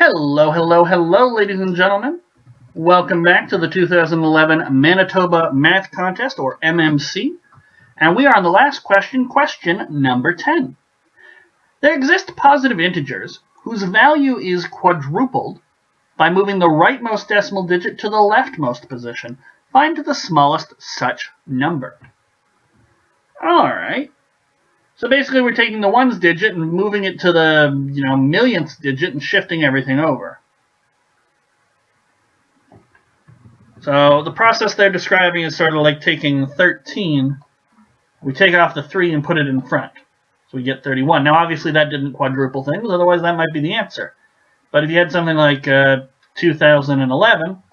Hello, hello, hello, ladies and gentlemen. Welcome back to the 2011 Manitoba Math Contest, or MMC. And we are on the last question, question number 10. There exist positive integers whose value is quadrupled by moving the rightmost decimal digit to the leftmost position. Find the smallest such number. Alright. So basically we're taking the ones digit and moving it to the millionth digit and shifting everything over. So the process they're describing is sort of like taking 13, we take off the 3 and put it in front. So we get 31. Now obviously that didn't quadruple things, otherwise that might be the answer. But if you had something like 2011,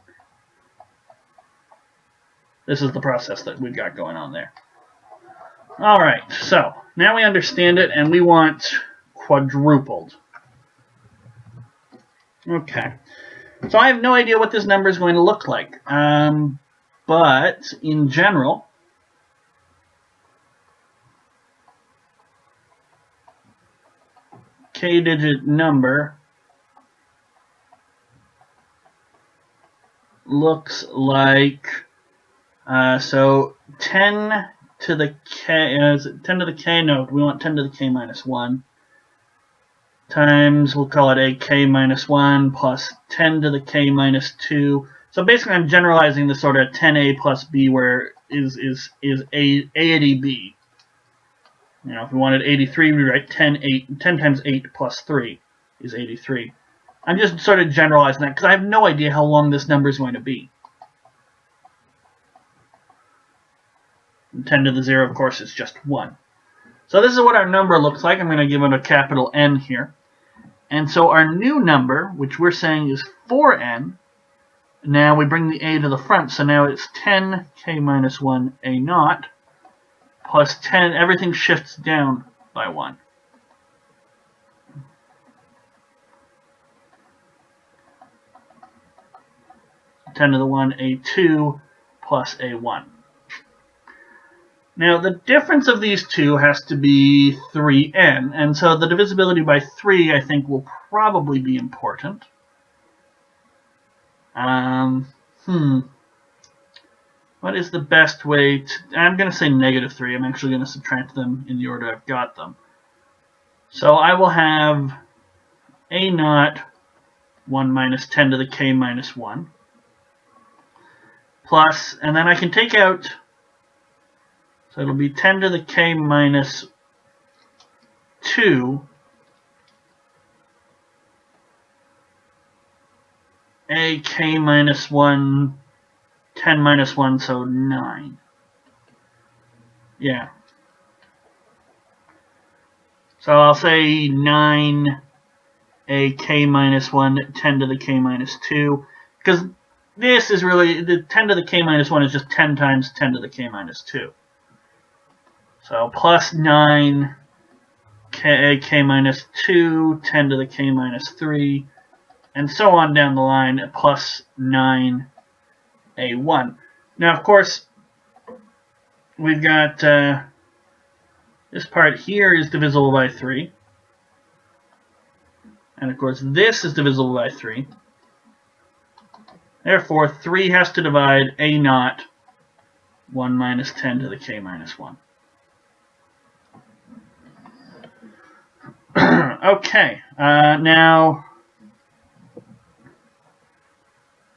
this is the process that we've got going on there. Alright, so now we understand it and we want quadrupled. Okay. So I have no idea what this number is going to look like. But in general, k-digit number looks like, so 10 to the k, is it 10 to the k? No, we want 10 to the k minus 1. Times, we'll call it a k minus 1 plus 10 to the k minus 2. So basically I'm generalizing the sort of 10a plus b where is a b. You know, if we wanted 83, we write 10 times 8 plus 3 is 83. I'm just sort of generalizing that because I have no idea how long this number is going to be. 10 to the 0, of course, is just 1. So this is what our number looks like. I'm going to give it a capital N here. And so our new number, which we're saying is 4n, now we bring the a to the front, so now it's 10k minus 1 a naught, plus 10, everything shifts down by 1. Ten to the 1 a2 plus a1. Now, the difference of these two has to be 3n, and so the divisibility by 3, I think, will probably be important. What is the best way to... I'm going to say negative 3. I'm actually going to subtract them in the order I've got them. So I will have a naught 1 minus 10 to the k minus 1. Plus, and then I can take out... So it'll be 10 to the k minus 2 a k minus 1, 10 minus 1, so 9. Yeah. So I'll say 9 a k minus 1, 10 to the k minus 2, because this is really, the 10 to the k minus 1 is just 10 times 10 to the k minus 2. So plus 9 k minus 2, 10 to the k minus 3, and so on down the line, plus 9 a1. Now, of course, we've got this part here is divisible by 3. And, of course, this is divisible by 3. Therefore, 3 has to divide a naught 1 minus 10 to the k minus 1. Okay, now,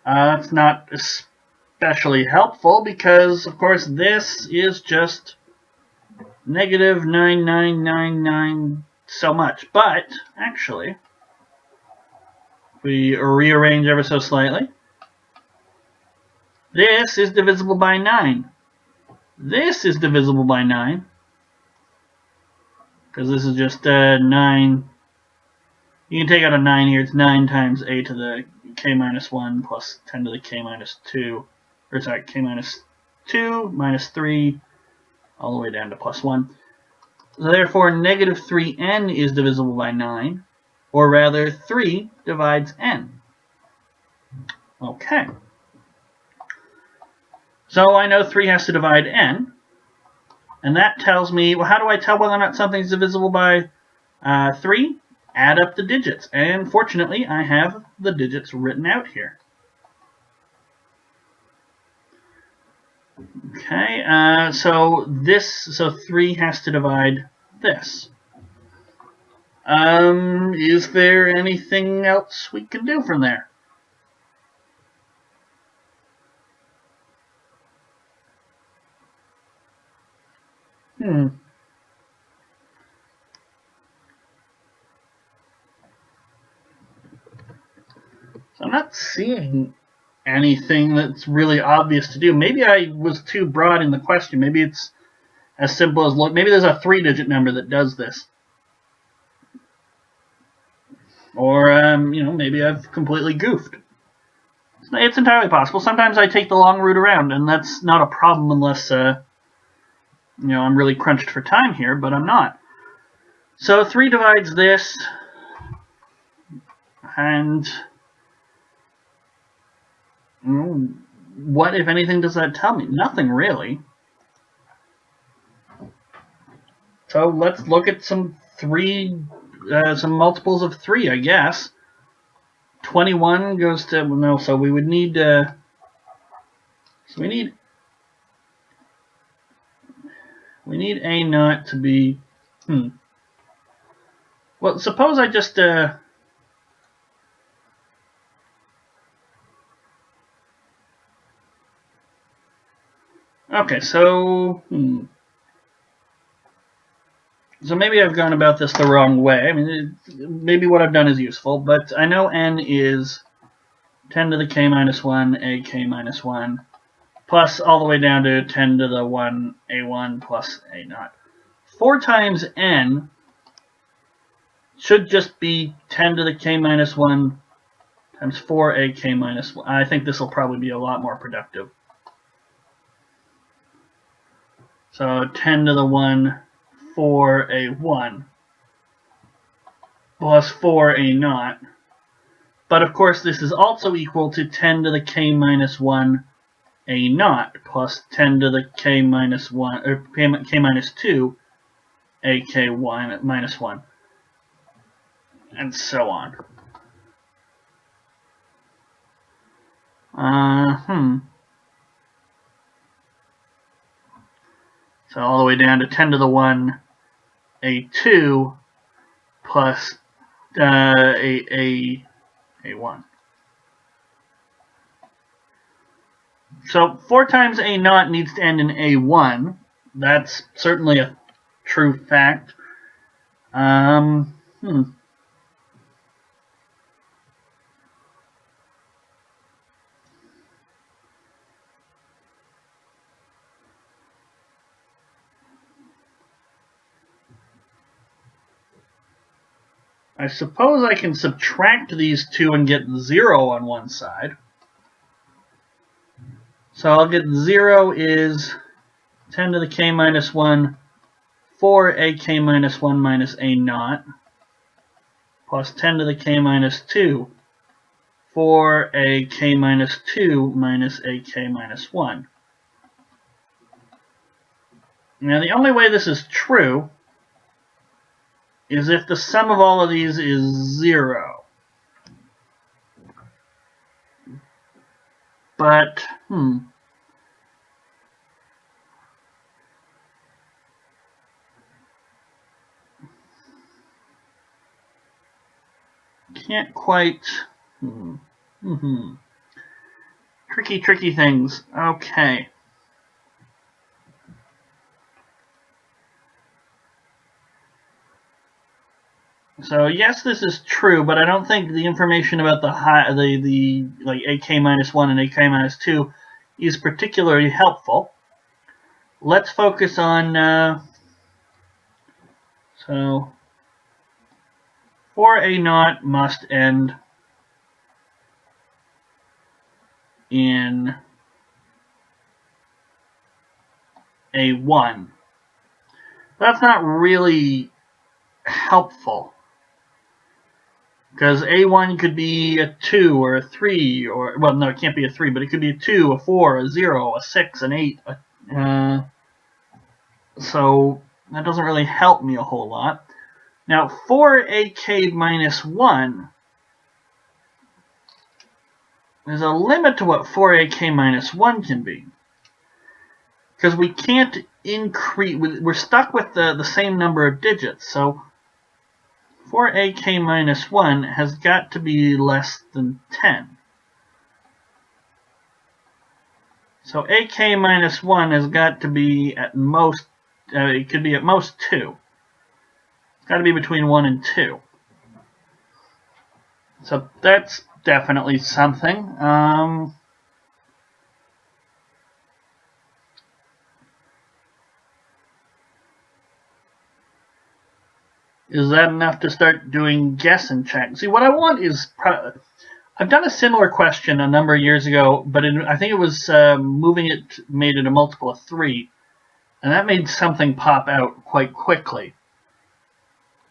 that's not especially helpful because, of course, this is just negative 9999 so much. But, actually, if we rearrange ever so slightly, this is divisible by 9. This is divisible by 9. Because this is just 9. You can take out a 9 here. It's 9 times a to the k minus 1 plus 10 to the k minus 2. Or sorry, k minus 2 minus 3 all the way down to plus 1. So therefore, negative 3n is divisible by 9. Or rather, 3 divides n. Okay. So I know 3 has to divide n. And that tells me, well, how do I tell whether or not something's divisible by 3? add up the digits. And fortunately, I have the digits written out here. Okay, so 3 has to divide this. Is there anything else we can do from there? So I'm not seeing anything that's really obvious to do. Maybe I was too broad in the question. Maybe it's as simple as look. Maybe there's a 3-digit number that does this. Or, maybe I've completely goofed. It's entirely possible. Sometimes I take the long route around, and that's not a problem unless, I'm really crunched for time here, but I'm not. So 3 divides this, and what, if anything, does that tell me? Nothing, really. So let's look at some multiples of 3, I guess. 21 goes to, no, so we would need, we need A naught to be, Well, suppose I just, okay, so, So maybe I've gone about this the wrong way. I mean, maybe what I've done is useful, but I know n is 10 to the k minus 1, ak minus 1, plus all the way down to 10 to the 1, a1 plus a naught. 4 times n should just be 10 to the k minus 1 times 4 ak minus 1. I think this will probably be a lot more productive. So 10 to the 1, 4a1 plus 4a naught. But of course this is also equal to 10 to the k minus 1 a naught plus 10 to the k minus 1 or k minus 2 ak1 minus 1 and so on. So all the way down to 10 to the 1 a2 plus a1. So 4 times a naught needs to end in a1. That's certainly a true fact. I suppose I can subtract these two and get 0 on one side. So I'll get 0 is 10 to the k minus 1, 4ak minus 1 minus a naught, plus 10 to the k minus 2, 4ak minus 2 minus ak minus 1. Now the only way this is true is if the sum of all of these is 0. But, can't quite, tricky things. Okay. So yes, this is true, but I don't think the information about the like ak minus 1 and ak minus 2 is particularly helpful. Let's focus on so 4a naught must end in a1. That's not really helpful, because a1 could be a 2 or a 3, or, well, no, it can't be a 3, but it could be a 2, a 4, a 0, a 6, an 8. So that doesn't really help me a whole lot. Now, for ak minus 1, there's a limit to what 4ak minus 1 can be. Because we can't increase, we're stuck with the same number of digits. So 4ak minus 1 has got to be less than 10. So ak minus 1 has got to be at most, it could be at most 2. It's got to be between 1 and 2. So that's definitely something. Is that enough to start doing guess and check? See, what I want is, I've done a similar question a number of years ago, but I think it was made it a multiple of 3, and that made something pop out quite quickly.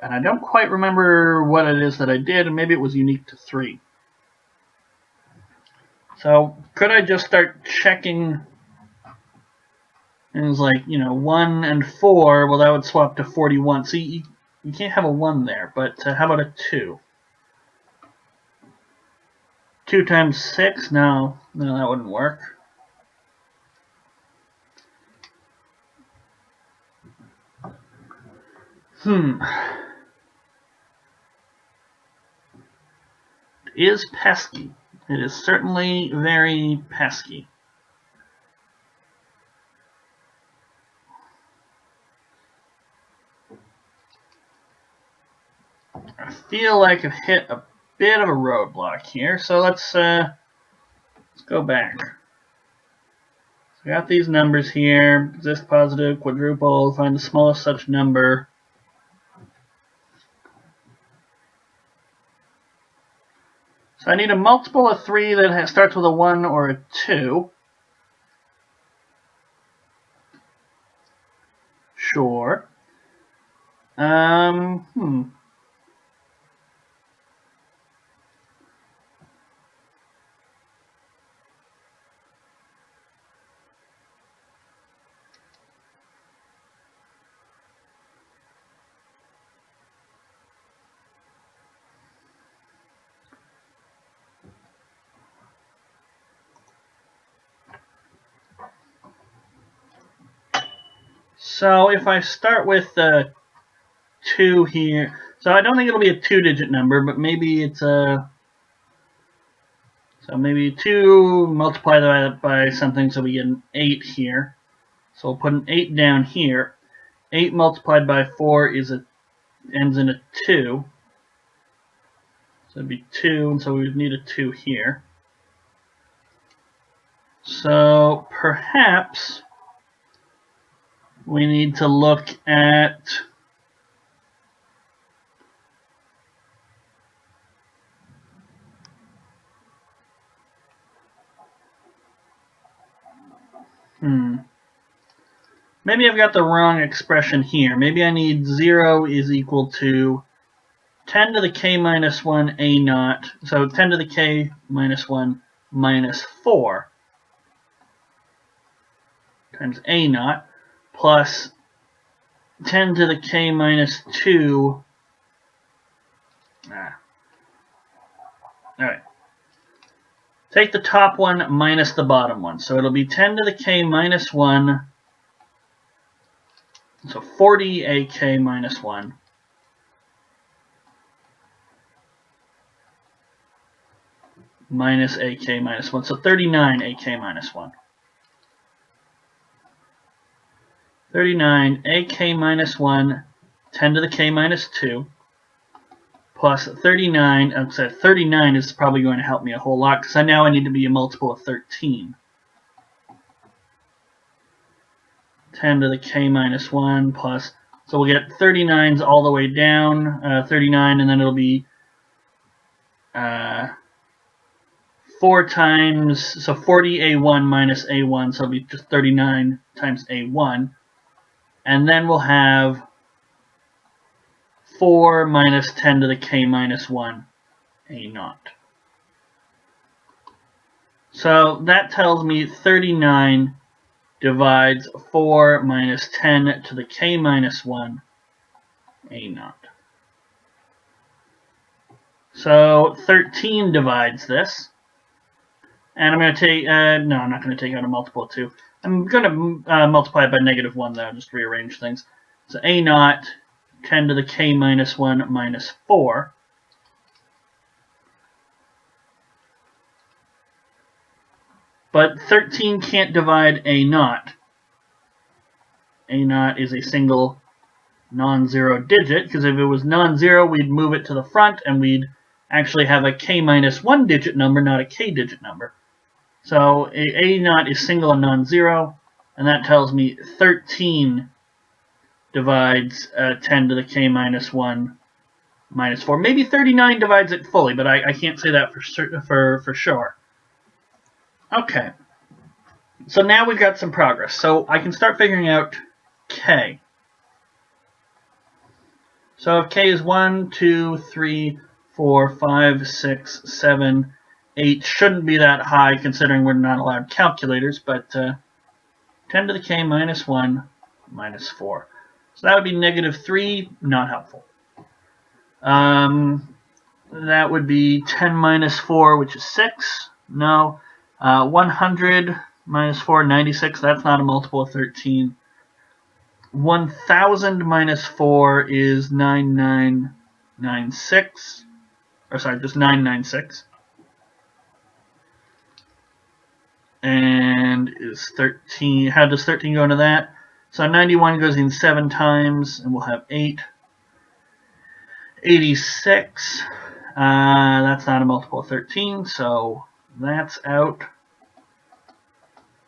And I don't quite remember what it is that I did, and maybe it was unique to 3. So could I just start checking things like, 1 and 4? Well, that would swap to 41. See, you can't have a 1 there, but how about a 2? 2 times 6? No, that wouldn't work. It is pesky. It is certainly very pesky. I feel like I've hit a bit of a roadblock here, so let's go back. So I got these numbers here: exist, positive, quadruple. Find the smallest such number. So I need a multiple of 3 that starts with a 1 or a 2. Sure. So if I start with 2 here, so I don't think it'll be a 2-digit number, but maybe it's a, so maybe 2 multiply that by something, so we get an 8 here. So we'll put an 8 down here. 8 multiplied by 4 ends in a 2. So it'd be 2, and so we would need a 2 here. So perhaps we need to look at maybe I've got the wrong expression here. Maybe I need 0 is equal to 10 to the k minus 1 a naught. So 10 to the k minus 1 minus 4 times a naught plus 10 to the k minus 2. Alright. Take the top one minus the bottom one. So it'll be 10 to the k minus 1. So 40 ak minus 1. Minus ak minus 1. So 39 ak minus 1. 39 ak minus 1, 10 to the k minus 2, plus 39, 39 is probably going to help me a whole lot, because now I need to be a multiple of 13. 10 to the k minus 1 plus, so we'll get 39s all the way down, 39, and then it'll be 4 times, so 40a1 minus a1, so it'll be just 39 times a1. And then we'll have 4 minus 10 to the k minus 1 a naught. So that tells me 39 divides 4 minus 10 to the k minus 1 a naught. So 13 divides this. And I'm going to take, no, I'm not going to take out a multiple of 2. I'm going to multiply it by -1, though, just rearrange things. So a naught, 10 to the k minus 1 minus 4. But 13 can't divide a naught. A naught is a single non-zero digit, because if it was non-zero, we'd move it to the front, and we'd actually have a k minus 1 digit number, not a k digit number. So a naught is single and non-zero, and that tells me 13 divides 10 to the k minus 1 minus 4. Maybe 39 divides it fully, but I can't say that for sure. Okay, so now we've got some progress. So I can start figuring out k. So if k is 1, 2, 3, 4, 5, 6, 7, 8, shouldn't be that high considering we're not allowed calculators, but 10 to the k minus 1 minus 4. So that would be -3, not helpful. That would be 10 minus 4, which is 6. No. 100 minus 4, 96. That's not a multiple of 13. 1,000 minus 4 is 9996. Or sorry, just 996. And is 13. How does 13 go into that? So 91 goes in 7 times, and we'll have 8. 86. That's not a multiple of 13, so that's out.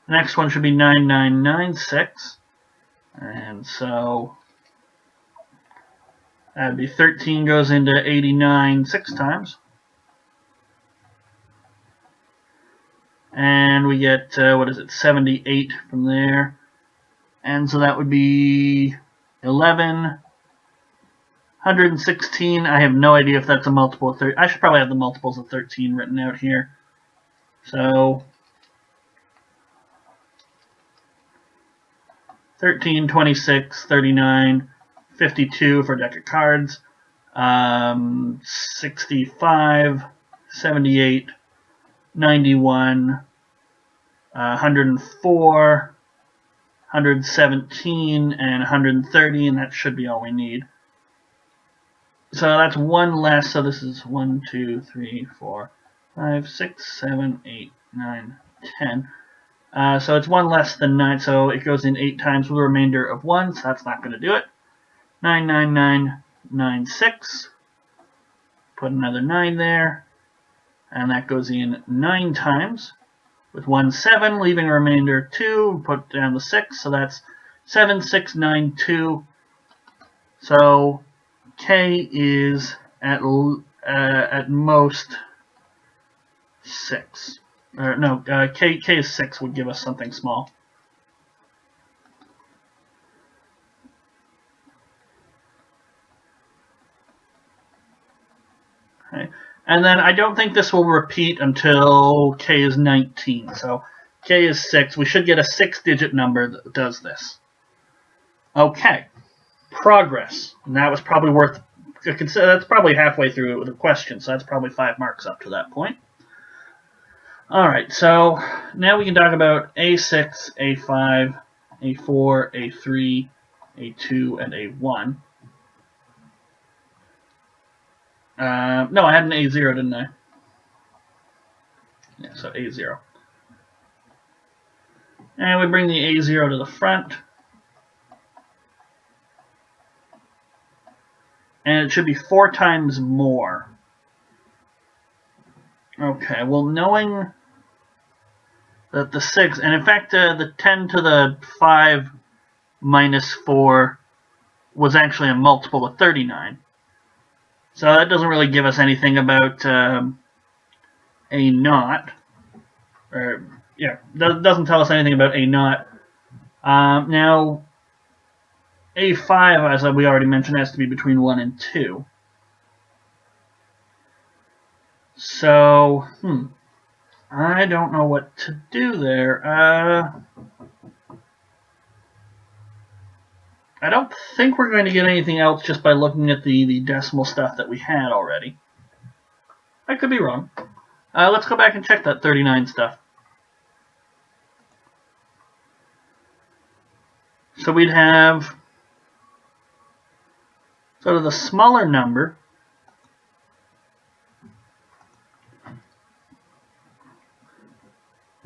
The next one should be 9996. And so that'd be 13 goes into 89 6 times. And we get, 78 from there. And so that would be 11. 116, I have no idea if that's a multiple of 13. I should probably have the multiples of 13 written out here. So 13, 26, 39, 52 for a deck of cards, 65, 78, 91, 104, 117, and 130, and that should be all we need. So that's one less, so this is 1, 2, 3, 4, 5, 6, 7, 8, 9, 10. So it's 1 less than 9, so it goes in 8 times with a remainder of 1, so that's not going to do it. 99996. Put another 9 there, and that goes in 9 times with 1 7, leaving a remainder of 2. Put down the 6, so that's 7692. So k is at most 6. No, k is 6 would give us something small. Okay. And then I don't think this will repeat until k is 19. So k is 6. We should get a 6-digit number that does this. Okay. Progress. And that was probably worth, that's probably halfway through the question, so that's probably 5 marks up to that point. Alright, so now we can talk about A6, A5, A4, A3, A2, and A1. No, I had an A0, didn't I? Yeah, so A0. And we bring the A0 to the front. And it should be 4 times more. Okay, well, knowing that the 6, and in fact the 10 to the 5 minus 4 was actually a multiple of 39. So that doesn't really give us anything about a naught. Or, yeah, doesn't tell us anything about a naught. Now, A5, as we already mentioned, has to be between 1 and 2. So, I don't know what to do there. I don't think we're going to get anything else just by looking at the decimal stuff that we had already. I could be wrong. Let's go back and check that 39 stuff. So we'd have sort of the smaller number.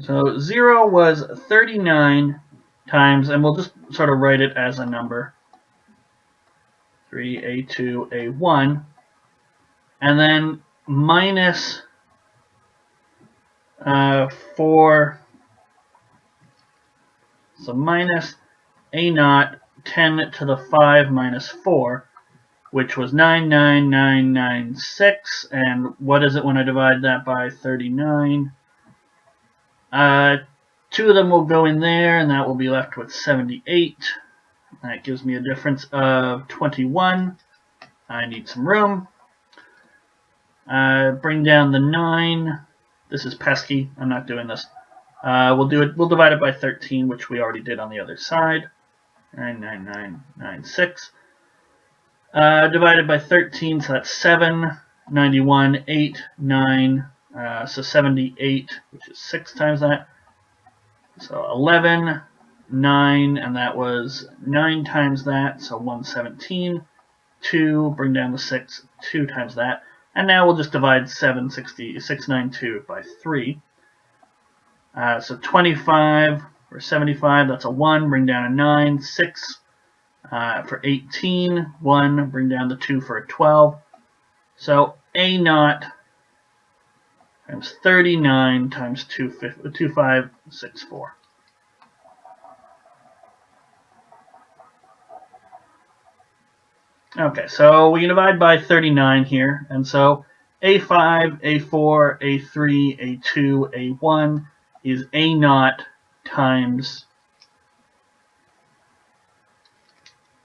So 0 was 39 times, and we'll just sort of write it as a number. 3a2, a1. And then minus 4. So minus a0, 10 to the 5 minus 4, which was 99996. And what is it when I divide that by 39? 2 of them will go in there, and that will be left with 78. That gives me a difference of 21. I need some room. Bring down the 9. This is pesky. I'm not doing this. We'll divide it by 13, which we already did on the other side. 99996. Divided by 13, so that's 7. 91, 8, 9. So 78, which is 6 times that. So 11, 9, and that was 9 times that, so 117. 2, bring down the 6, 2 times that. And now we'll just divide 692 by 3. So 25 for 75, that's a 1, bring down a 9, 6 for 18, 1, bring down the 2 for a 12. So a0 times 39 times 2564. Okay, so we can divide by 39 here, and so a5, a4, a3, a2, a1 is a0 times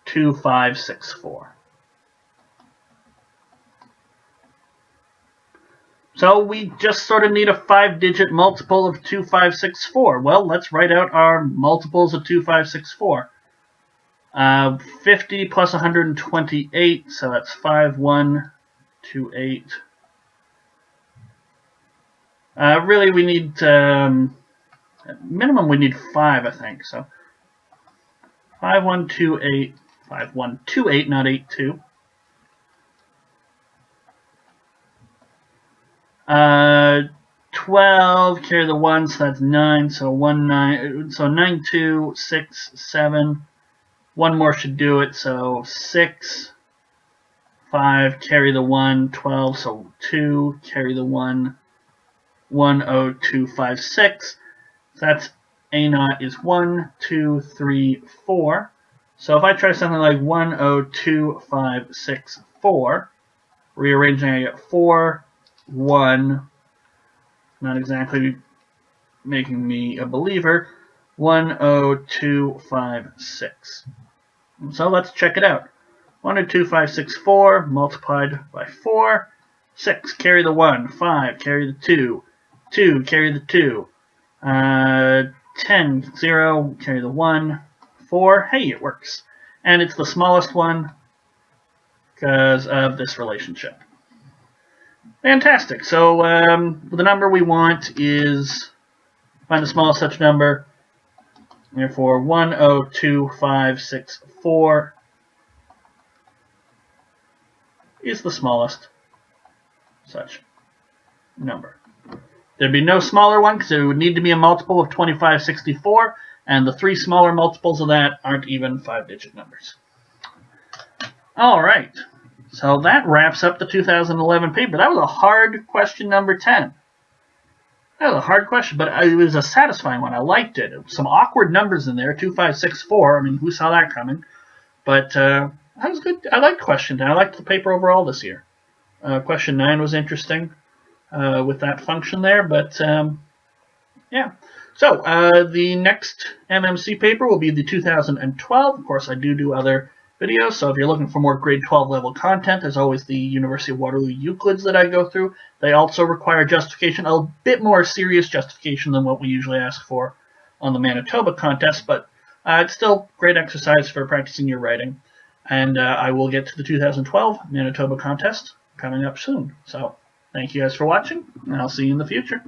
2564. So we just sort of need a 5-digit multiple of 2564. Well, let's write out our multiples of 2564. 50 plus 128, so that's 5128. Really, we need, minimum we need 5, I think. So 5128, 5128, not 82. 12, carry the 1, so that's 9, so 9, so 9, 2, 6, 7. One more should do it, so 6, 5, carry the 1, 12, so 2, carry the 1, 10256. So that's a0 is 1, 2, 3, 4. So if I try something like 102564, rearranging, I get 4, 1, not exactly making me a believer, 10256. So let's check it out. 102564 multiplied by 4. 6, carry the 1. 5, carry the 2. 2, carry the 2. 10, 0, carry the 1. 4, hey, it works. And it's the smallest one because of this relationship. Fantastic. So the number we want is, find the smallest such number. Therefore, 102564 is the smallest such number. There'd be no smaller one because it would need to be a multiple of 2564, and the 3 smaller multiples of that aren't even 5-digit numbers. All right, so that wraps up the 2011 paper. That was a hard question number 10. That was a hard question, but it was a satisfying one. I liked it. Some awkward numbers in there, 2564. I mean, who saw that coming? But that was good. I liked question 10. I liked the paper overall this year. Question 9 was interesting with that function there, but yeah. So the next MMC paper will be the 2012. Of course, I do other videos, so if you're looking for more grade 12 level content, there's always the University of Waterloo Euclids that I go through. They also require justification, a bit more serious justification than what we usually ask for on the Manitoba contest, but it's still great exercise for practicing your writing. And I will get to the 2012 Manitoba contest coming up soon. So Thank you guys for watching, and I'll see you in the future.